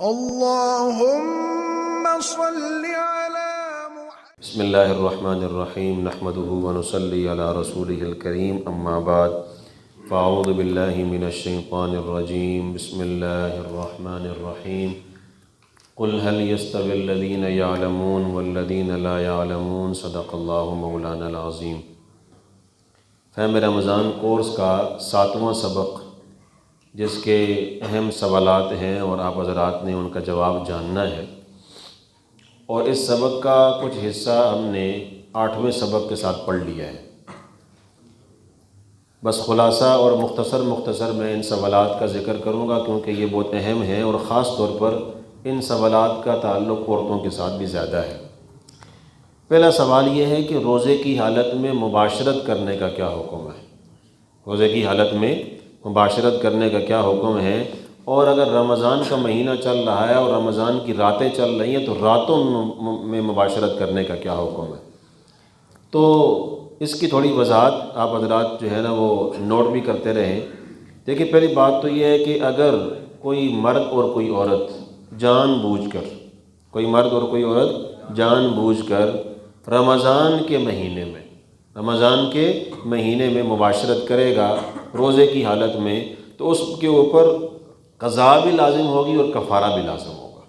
اللهم صل على محمد. بسم اللہ الرحمن الرحیم نحمده ونصلی علی رسوله الکریم اما بعد فاعوذ باللہ من الشیطان الرجیم بسم اللہ الرحمن الرحیم قل هل يستوي الذین يعلمون والذین لا يعلمون صدق اللہ مولانا العظیم۔ فہم رمضان کورس کا 7واں سبق، جس کے اہم سوالات ہیں اور آپ حضرات نے ان کا جواب جاننا ہے، اور اس سبق کا کچھ حصہ ہم نے 8ویں سبق کے ساتھ پڑھ لیا ہے۔ بس خلاصہ اور مختصر میں ان سوالات کا ذکر کروں گا، کیونکہ یہ بہت اہم ہیں اور خاص طور پر ان سوالات کا تعلق عورتوں کے ساتھ بھی زیادہ ہے۔ پہلا سوال یہ ہے کہ روزے کی حالت میں مباشرت کرنے کا کیا حکم ہے؟ روزے کی حالت میں مباشرت کرنے کا کیا حکم ہے؟ اور اگر رمضان کا مہینہ چل رہا ہے اور رمضان کی راتیں چل رہی ہیں تو راتوں میں مباشرت کرنے کا کیا حکم ہے؟ تو اس کی تھوڑی وضاحت آپ حضرات جو ہے نا وہ نوٹ بھی کرتے رہیں۔ دیکھیے، پہلی بات تو یہ ہے کہ اگر کوئی مرد اور کوئی عورت جان بوجھ کر رمضان کے مہینے میں مباشرت کرے گا روزے کی حالت میں، تو اس کے اوپر قضا بھی لازم ہوگی اور کفارہ بھی لازم ہوگا۔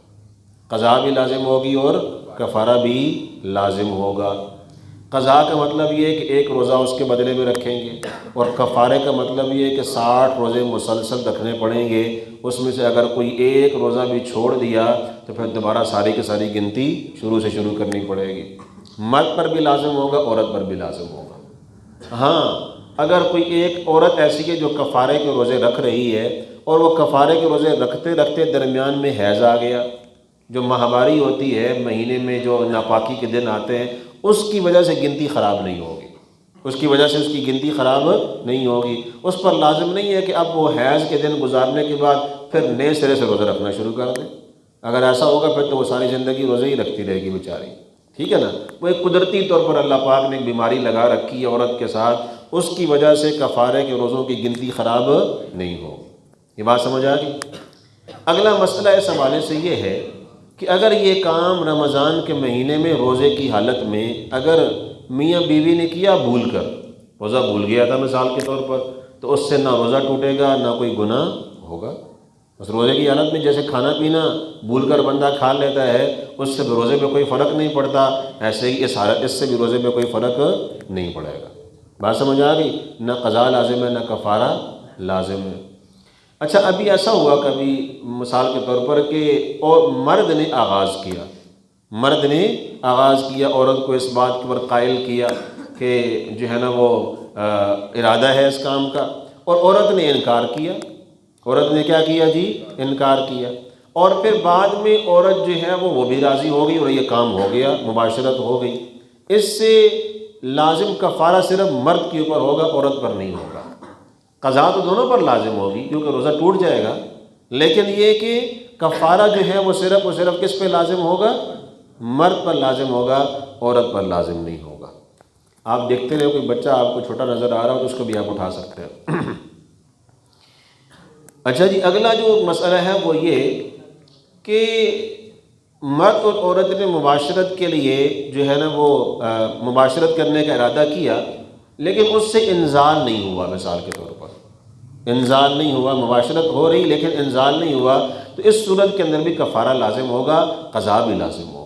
قضا بھی لازم ہوگی اور کفارہ بھی لازم ہوگا۔ قضا کا مطلب یہ ہے کہ ایک روزہ اس کے بدلے میں رکھیں گے، اور کفارے کا مطلب یہ ہے کہ 60 روزے مسلسل رکھنے پڑیں گے۔ اس میں سے اگر کوئی ایک روزہ بھی چھوڑ دیا تو پھر دوبارہ ساری کی ساری گنتی شروع کرنی پڑے گی۔ مرد پر بھی لازم ہوگا، عورت پر بھی لازم ہوگا۔ ہاں، اگر کوئی ایک عورت ایسی ہے جو کفارے کے روزے رکھ رہی ہے، اور وہ کفارے کے روزے رکھتے رکھتے درمیان میں حیض آ گیا، جو ماہواری ہوتی ہے مہینے میں جو ناپاکی کے دن آتے ہیں، اس کی وجہ سے گنتی خراب نہیں ہوگی، اس کی گنتی خراب نہیں ہوگی۔ اس پر لازم نہیں ہے کہ اب وہ حیض کے دن گزارنے کے بعد پھر نئے سرے سے روزہ رکھنا شروع کر دیں۔ اگر ایسا ہوگا پھر تو وہ ساری زندگی روزے ہی رکھتی رہے گی بیچاری، ٹھیک ہے نا۔ وہ ایک قدرتی طور پر اللہ پاک نے ایک بیماری لگا رکھی ہے عورت کے ساتھ، اس کی وجہ سے کفارے کے روزوں کی گنتی خراب نہیں ہوگی۔ یہ بات سمجھ آ گئی؟ اگلا مسئلہ اس حوالے سے یہ ہے کہ اگر یہ کام رمضان کے مہینے میں روزے کی حالت میں اگر میاں بیوی نے کیا بھول کر، روزہ بھول گیا تھا مثال کے طور پر، تو اس سے نہ روزہ ٹوٹے گا نہ کوئی گناہ ہوگا۔ بس روزے کی حالت میں جیسے کھانا پینا بھول کر بندہ کھا لیتا ہے، اس سے روزے میں کوئی فرق نہیں پڑتا، ایسے ہی اس سے بھی روزے میں کوئی فرق نہیں پڑے گا۔ بات سمجھ آ گئی؟ نہ قضا لازم ہے نہ کفارہ لازم ہے۔ اچھا، ابھی ایسا ہوا کبھی مثال کے طور پر کہ مرد نے آغاز کیا عورت کو اس بات پر قائل کیا کہ جو ہے نا وہ ارادہ ہے اس کام کا، اور عورت نے انکار کیا۔ عورت نے کیا کیا جی؟ انکار کیا۔ اور پھر بعد میں عورت جو ہے وہ بھی راضی ہو گئی اور یہ کام ہو گیا، مباشرت ہو گئی۔ اس سے لازم کفارہ صرف مرد کے اوپر ہوگا، عورت پر نہیں ہوگا۔ قضا تو دونوں پر لازم ہوگی کیونکہ روزہ ٹوٹ جائے گا، لیکن یہ کہ کفارہ جو ہے وہ صرف کس پہ لازم ہوگا؟ مرد پر لازم ہوگا، عورت پر لازم نہیں ہوگا۔ آپ دیکھتے رہے، کوئی بچہ آپ کو چھوٹا نظر آ رہا ہو تو اس کو بھی آپ اٹھا سکتے ہیں۔ اچھا جی، اگلا جو مسئلہ ہے وہ یہ کہ مرد اور عورت نے مباشرت کے لیے جو ہے نا وہ مباشرت کرنے کا ارادہ کیا، لیکن اس سے انزال نہیں ہوا۔ مثال کے طور پر انزال نہیں ہوا، مباشرت ہو رہی لیکن انزال نہیں ہوا، تو اس صورت کے اندر بھی کفارہ لازم ہوگا، قضا بھی لازم ہوگا۔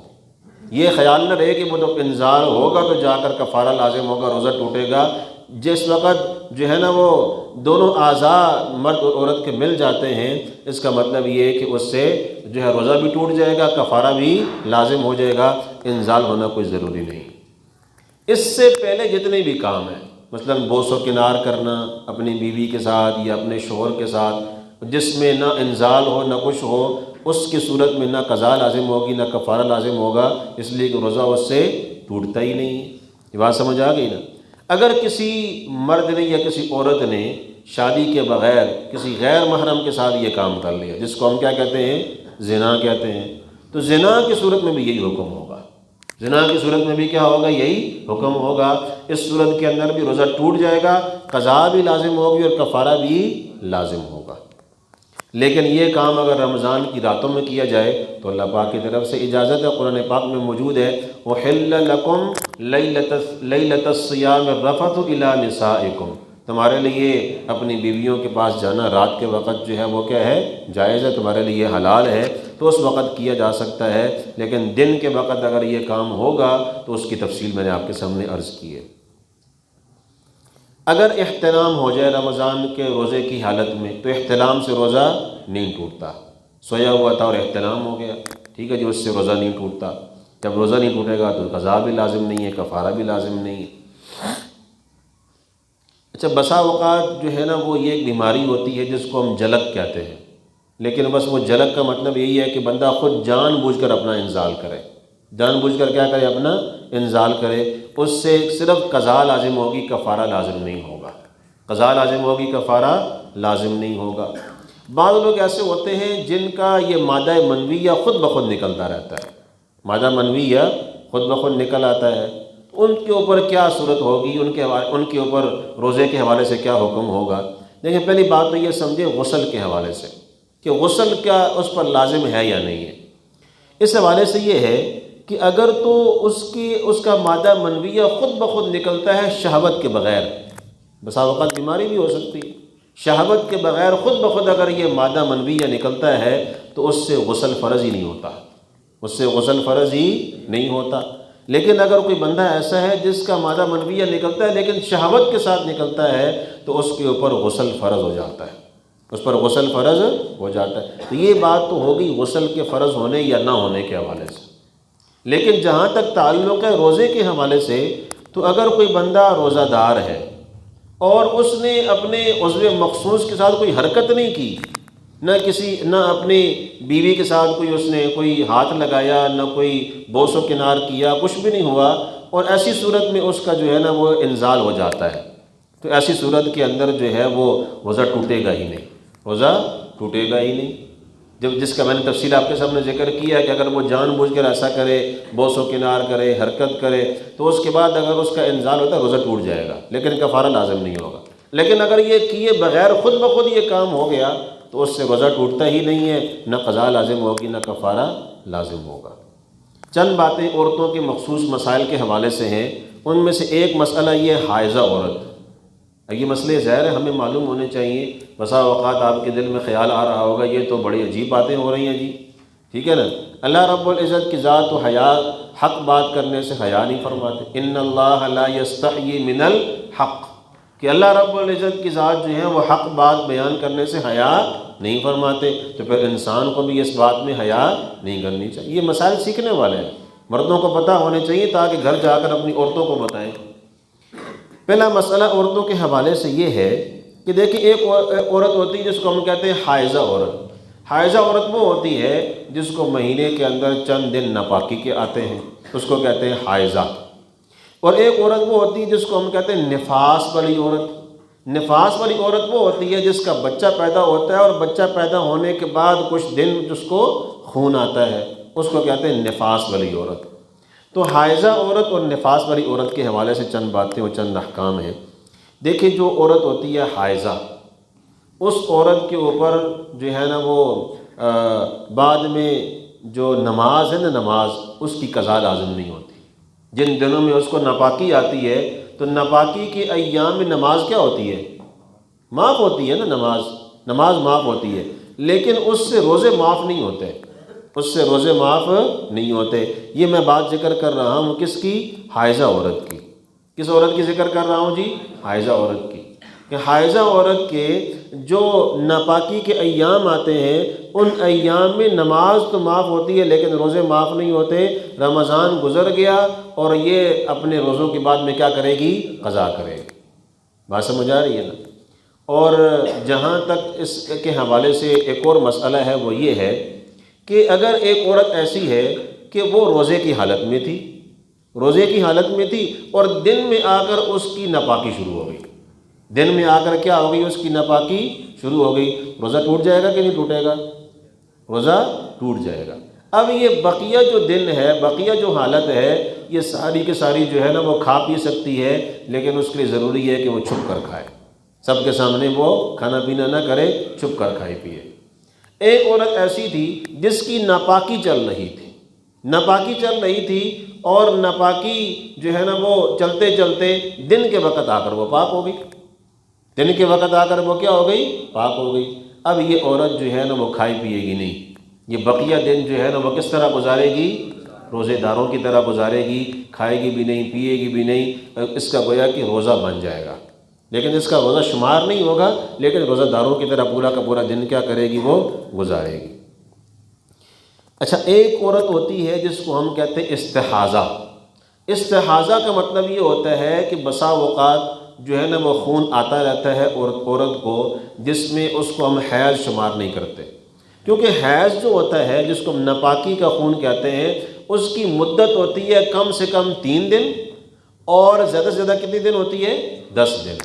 یہ خیال نہ رہے کہ وہ جب انزال ہوگا تو جا کر کفارہ لازم ہوگا، روزہ ٹوٹے گا۔ جس وقت جو ہے نا وہ دونوں اعضاء مرد اور عورت کے مل جاتے ہیں، اس کا مطلب یہ ہے کہ اس سے جو ہے روزہ بھی ٹوٹ جائے گا، کفارہ بھی لازم ہو جائے گا، انزال ہونا کوئی ضروری نہیں۔ اس سے پہلے جتنے بھی کام ہیں، مثلا بوس و کنار کرنا اپنی بیوی کے ساتھ یا اپنے شوہر کے ساتھ، جس میں نہ انزال ہو نہ کچھ ہو، اس کی صورت میں نہ قضا لازم ہوگی نہ کفارہ لازم ہوگا، اس لیے کہ روزہ اس سے ٹوٹتا ہی نہیں ہے۔ یہ بات سمجھ آ گئی نا؟ اگر کسی مرد نے یا کسی عورت نے شادی کے بغیر کسی غیر محرم کے ساتھ یہ کام کر لیا، جس کو ہم کیا کہتے ہیں؟ زنا کہتے ہیں، تو زنا کی صورت میں بھی یہی حکم ہوگا۔ زنا کی صورت میں بھی کیا ہوگا؟ یہی حکم ہوگا۔ اس صورت کے اندر بھی روزہ ٹوٹ جائے گا، قضا بھی لازم ہوگی اور کفارہ بھی لازم ہوگا۔ لیکن یہ کام اگر رمضان کی راتوں میں کیا جائے تو اللہ پاک کی طرف سے اجازت ہے، قرآن پاک میں موجود ہے احل لکم لیلۃ الصیام الرفث الی نسائکم، تمہارے لیے اپنی بیویوں کے پاس جانا رات کے وقت جو ہے وہ کیا ہے، جائز ہے، تمہارے لیے حلال ہے، تو اس وقت کیا جا سکتا ہے، لیکن دن کے وقت اگر یہ کام ہوگا تو اس کی تفصیل میں نے آپ کے سامنے عرض کی ہے۔ اگر احتلام ہو جائے رمضان کے روزے کی حالت میں تو احتلام سے روزہ نہیں ٹوٹتا، سویا ہوا تھا اور احتلام ہو گیا، ٹھیک ہے جی، اس سے روزہ نہیں ٹوٹتا، جب روزہ نہیں ٹوٹے گا تو قضا بھی لازم نہیں ہے، کفارہ بھی لازم نہیں ہے۔ اچھا، بسا اوقات جو ہے نا وہ یہ ایک بیماری ہوتی ہے جس کو ہم جلک کہتے ہیں، لیکن بس وہ جلک کا مطلب یہی ہے کہ بندہ خود جان بوجھ کر اپنا انزال کرے، جان بوجھ کر کیا کرے، اپنا انزال کرے، اس سے صرف قضا لازم ہوگی، کفارہ لازم نہیں ہوگا، قضا لازم ہوگی، کفارہ لازم نہیں ہوگا۔ بعض لوگ ایسے ہوتے ہیں جن کا یہ مادہ منویہ خود بخود نکلتا رہتا ہے، مادہ منویہ خود بخود نکل آتا ہے، ان کے اوپر کیا صورت ہوگی، ان کے اوپر روزے کے حوالے سے کیا حکم ہوگا؟ دیکھیں، پہلی بات تو یہ سمجھے غسل کے حوالے سے کہ غسل کیا اس پر لازم ہے یا نہیں ہے۔ اس حوالے سے یہ ہے کہ اگر تو اس کا مادہ منویہ خود بخود نکلتا ہے شہوت کے بغیر، بسا اوقات بیماری بھی ہو سکتی ہے، شہوت کے بغیر خود بخود اگر یہ مادہ منویہ نکلتا ہے تو اس سے غسل فرض ہی نہیں ہوتا، اس سے غسل فرض ہی نہیں ہوتا۔ لیکن اگر کوئی بندہ ایسا ہے جس کا مادہ منویہ نکلتا ہے لیکن شہوت کے ساتھ نکلتا ہے تو اس کے اوپر غسل فرض ہو جاتا ہے، اس پر غسل فرض ہو جاتا ہے۔ تو یہ بات تو ہوگی غسل کے فرض ہونے یا نہ ہونے کے حوالے سے۔ لیکن جہاں تک تعلق ہے روزے کے حوالے سے، تو اگر کوئی بندہ روزہ دار ہے اور اس نے اپنے عضو مخصوص کے ساتھ کوئی حرکت نہیں کی، نہ اپنی بیوی کے ساتھ اس نے کوئی ہاتھ لگایا، نہ کوئی بوس و کنار کیا، کچھ بھی نہیں ہوا، اور ایسی صورت میں اس کا جو ہے نا وہ انزال ہو جاتا ہے، تو ایسی صورت کے اندر جو ہے وہ روزہ ٹوٹے گا ہی نہیں، روزہ ٹوٹے گا ہی نہیں۔ جس کا میں نے تفصیل آپ کے سامنے ذکر کیا کہ اگر وہ جان بوجھ کر ایسا کرے، بوس و کنار کرے، حرکت کرے، تو اس کے بعد اگر اس کا انزال ہوتا ہے روزہ ٹوٹ جائے گا، لیکن کفارہ لازم نہیں ہوگا۔ لیکن اگر یہ کیے بغیر خود بخود یہ کام ہو گیا تو اس سے روزہ ٹوٹتا ہی نہیں ہے، نہ قضا لازم ہوگی نہ کفارہ لازم ہوگا۔ چند باتیں عورتوں کے مخصوص مسائل کے حوالے سے ہیں، ان میں سے ایک مسئلہ یہ حائضہ عورت، یہ مسئلے ظاہر ہے ہمیں معلوم ہونے چاہیے۔ بسا اوقات آپ کے دل میں خیال آ رہا ہوگا یہ تو بڑی عجیب باتیں ہو رہی ہیں جی، ٹھیک ہے نا، اللہ رب العزت کی ذات و حیا، حق بات کرنے سے حیا نہیں فرماتے، ان اللہ لا یستحیی من الحق، کہ اللہ رب العزت کی ذات جو ہے وہ حق بات بیان کرنے سے حیا نہیں فرماتے، تو پھر انسان کو بھی اس بات میں حیا نہیں کرنی چاہیے۔ یہ مسائل سیکھنے والے ہیں، مردوں کو پتہ ہونے چاہیے تاکہ گھر جا کر اپنی عورتوں کو بتائیں۔ پہلا مسئلہ عورتوں کے حوالے سے یہ ہے کہ دیکھیں، ایک عورت ہوتی ہے جس کو ہم کہتے ہیں حائضہ عورت۔ حائضہ عورت وہ ہوتی ہے جس کو مہینے کے اندر چند دن ناپاکی کے آتے ہیں، اس کو کہتے ہیں حائضہ۔ اور ایک عورت وہ ہوتی ہے جس کو ہم کہتے ہیں نفاس والی عورت۔ نفاس والی عورت وہ ہوتی ہے جس کا بچہ پیدا ہوتا ہے اور بچہ پیدا ہونے کے بعد کچھ دن جس کو خون آتا ہے، اس کو کہتے ہیں نفاس والی عورت۔ تو حائضہ عورت اور نفاس والی عورت کے حوالے سے چند باتیں اور چند احکام ہیں۔ دیکھیں، جو عورت ہوتی ہے حائضہ، اس عورت کے اوپر جو ہے نا وہ بعد میں جو نماز ہے نا، نماز اس کی قضا لازم نہیں ہوتی۔ جن دنوں میں اس کو ناپاکی آتی ہے تو ناپاکی کے ایام میں نماز کیا ہوتی ہے؟ معاف ہوتی ہے نا، نماز معاف ہوتی ہے، لیکن اس سے روزے معاف نہیں ہوتے، اس سے روزے معاف نہیں ہوتے۔ یہ میں بات ذکر کر رہا ہوں کس کی؟ حائضہ عورت کی۔ کس عورت کی ذکر کر رہا ہوں جی؟ حائضہ عورت کی، کہ حائضہ عورت کے جو ناپاکی کے ایام آتے ہیں ان ایام میں نماز تو معاف ہوتی ہے لیکن روزے معاف نہیں ہوتے۔ رمضان گزر گیا اور یہ اپنے روزوں کے بعد میں کیا کرے گی؟ قضا کرے گی۔ بات سمجھ آ رہی ہے نا؟ اور جہاں تک اس کے حوالے سے ایک اور مسئلہ ہے وہ یہ ہے کہ اگر ایک عورت ایسی ہے کہ وہ روزے کی حالت میں تھی، اور دن میں آ کر اس کی ناپاکی شروع ہو گئی، دن میں آ کر کیا ہو گئی؟ اس کی ناپاکی شروع ہو گئی، روزہ ٹوٹ جائے گا کہ نہیں ٹوٹے گا؟ روزہ ٹوٹ جائے گا۔ اب یہ بقیہ جو دن ہے، بقیہ جو حالت ہے، یہ ساری کی ساری جو ہے نا وہ کھا پی سکتی ہے، لیکن اس کے لیے ضروری ہے کہ وہ چھپ کر کھائے، سب کے سامنے وہ کھانا پینا نہ کرے، چھپ کر کھائے پیے۔ ایک عورت ایسی تھی جس کی ناپاکی چل رہی تھی، ناپاکی چل رہی تھی، اور ناپاکی جو ہے نا وہ چلتے چلتے دن کے وقت آ کر وہ پاک ہو گئی، دن کے وقت آ کر وہ کیا ہو گئی؟ پاک ہو گئی۔ اب یہ عورت جو ہے نا وہ کھائے پیے گی نہیں، یہ بقیہ دن جو ہے نا وہ کس طرح گزارے گی؟ روزے داروں کی طرح گزارے گی، کھائے گی بھی نہیں، پیے گی بھی نہیں، اس کا گویا کہ روزہ بن جائے گا، لیکن اس کا روزہ شمار نہیں ہوگا، لیکن روزہ داروں کی طرح پورا کا پورا دن کیا کرے گی؟ وہ گزارے گی۔ اچھا، ایک عورت ہوتی ہے جس کو ہم کہتے ہیں استحاضہ۔ استحاضہ کا مطلب یہ ہوتا ہے کہ بسا اوقات جو ہے نا وہ خون آتا رہتا ہے عورت کو، جس میں اس کو ہم حیض شمار نہیں کرتے، کیونکہ حیض جو ہوتا ہے جس کو ہم ناپاکی کا خون کہتے ہیں، اس کی مدت ہوتی ہے کم سے کم 3 دن، اور زیادہ سے زیادہ کتنی دن ہوتی ہے؟ 10 دن۔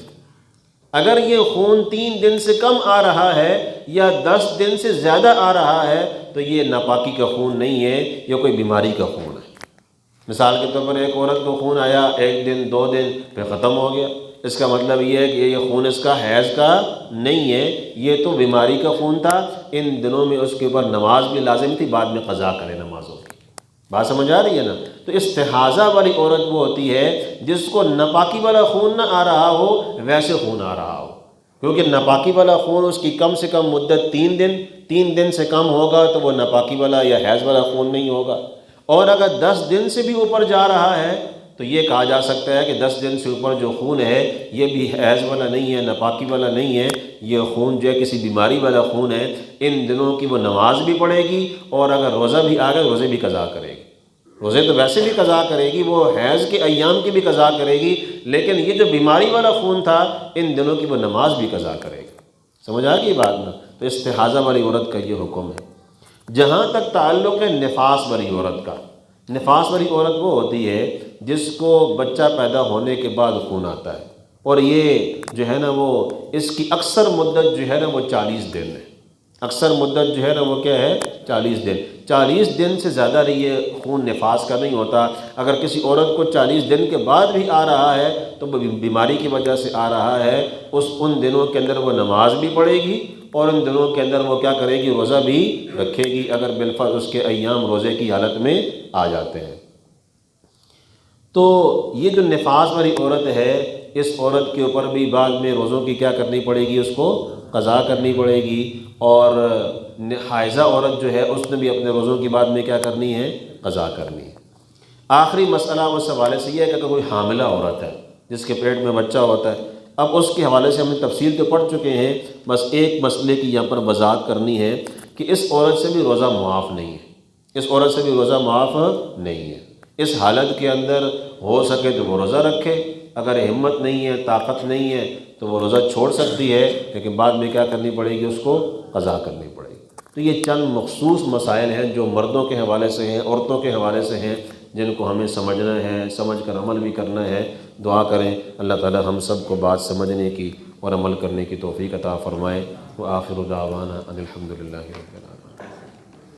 اگر یہ خون 3 دن سے کم آ رہا ہے یا 10 دن سے زیادہ آ رہا ہے تو یہ ناپاکی کا خون نہیں ہے، یہ کوئی بیماری کا خون ہے۔ مثال کے طور پر ایک عورت کو خون آیا 1 دن 2 دن پھر ختم ہو گیا، اس کا مطلب یہ ہے کہ یہ خون اس کا حیض کا نہیں ہے، یہ تو بیماری کا خون تھا۔ ان دنوں میں اس کے اوپر نماز بھی لازم تھی، بعد میں قضا کرے نمازوں کی۔ بات سمجھ آ رہی ہے نا؟ تو استحاضہ والی عورت وہ ہوتی ہے جس کو ناپاکی والا خون نہ آ رہا ہو، ویسے خون آ رہا ہو، کیونکہ ناپاکی والا خون اس کی کم سے کم مدت 3 دن سے کم ہوگا تو وہ ناپاکی والا یا حیض والا خون نہیں ہوگا، اور اگر 10 دن سے بھی اوپر جا رہا ہے تو یہ کہا جا سکتا ہے کہ 10 دن سے اوپر جو خون ہے یہ بھی حیض والا نہیں ہے، ناپاکی والا نہیں ہے، یہ خون جو ہے کسی بیماری والا خون ہے۔ ان دنوں کی وہ نماز بھی پڑھے گی، اور اگر روزہ بھی آ گیا روزے بھی قضا کرے گی، روزے تو ویسے بھی قضا کرے گی، وہ حیض کے ایام کی بھی قضا کرے گی، لیکن یہ جو بیماری والا خون تھا ان دنوں کی وہ نماز بھی قضا کرے گی۔ سمجھ آ گئی بات نا؟ تو استحاضہ والی عورت کا یہ حکم ہے۔ جہاں تک تعلق ہے نفاس والی عورت کا، نفاس والی عورت وہ ہوتی ہے جس کو بچہ پیدا ہونے کے بعد خون آتا ہے، اور یہ جو ہے نا وہ اس کی اکثر مدت جو ہے نا وہ 40 دن ہے، اکثر مدت جو ہے نا وہ کیا ہے؟ 40 دن۔ 40 دن سے زیادہ یہ خون نفاس کا نہیں ہوتا۔ اگر کسی عورت کو 40 دن کے بعد بھی آ رہا ہے تو وہ بیماری کی وجہ سے آ رہا ہے، ان دنوں کے اندر وہ نماز بھی پڑھے گی، اور ان دنوں کے اندر وہ کیا کرے گی؟ روزہ بھی رکھے گی، اگر بالفرض اس کے ایام روزے کی حالت میں آ جاتے ہیں۔ تو یہ جو نفاس والی عورت ہے، اس عورت کے اوپر بھی بعد میں روزوں کی کیا کرنی پڑے گی؟ اس کو قضا کرنی پڑے گی، اور حائضہ عورت جو ہے اس نے بھی اپنے روزوں کی بعد میں کیا کرنی ہے؟ قضا کرنی ہے۔ آخری مسئلہ اس حوالے سے یہ ہے کہ اگر کوئی حاملہ عورت ہے جس کے پیٹ میں بچہ ہوتا ہے، اب اس کے حوالے سے ہم نے تفصیل تو پڑھ چکے ہیں، بس ایک مسئلے کی یہاں پر وضاحت کرنی ہے کہ اس عورت سے بھی روزہ معاف نہیں ہے، اس عورت سے بھی روزہ معاف نہیں ہے۔ اس حالت کے اندر ہو سکے تو وہ روزہ رکھے، اگر ہمت نہیں ہے، طاقت نہیں ہے تو وہ روزہ چھوڑ سکتی ہے، لیکن بعد میں کیا کرنی پڑے گی؟ اس کو قضا کرنی پڑے گی۔ تو یہ چند مخصوص مسائل ہیں جو مردوں کے حوالے سے ہیں، عورتوں کے حوالے سے ہیں، جن کو ہمیں سمجھنا ہے، سمجھ کر عمل بھی کرنا ہے۔ دعا کریں اللہ تعالی ہم سب کو بات سمجھنے کی اور عمل کرنے کی توفیق عطا فرمائے۔ وآخر دعوانا ان الحمد للہ رب العالمین۔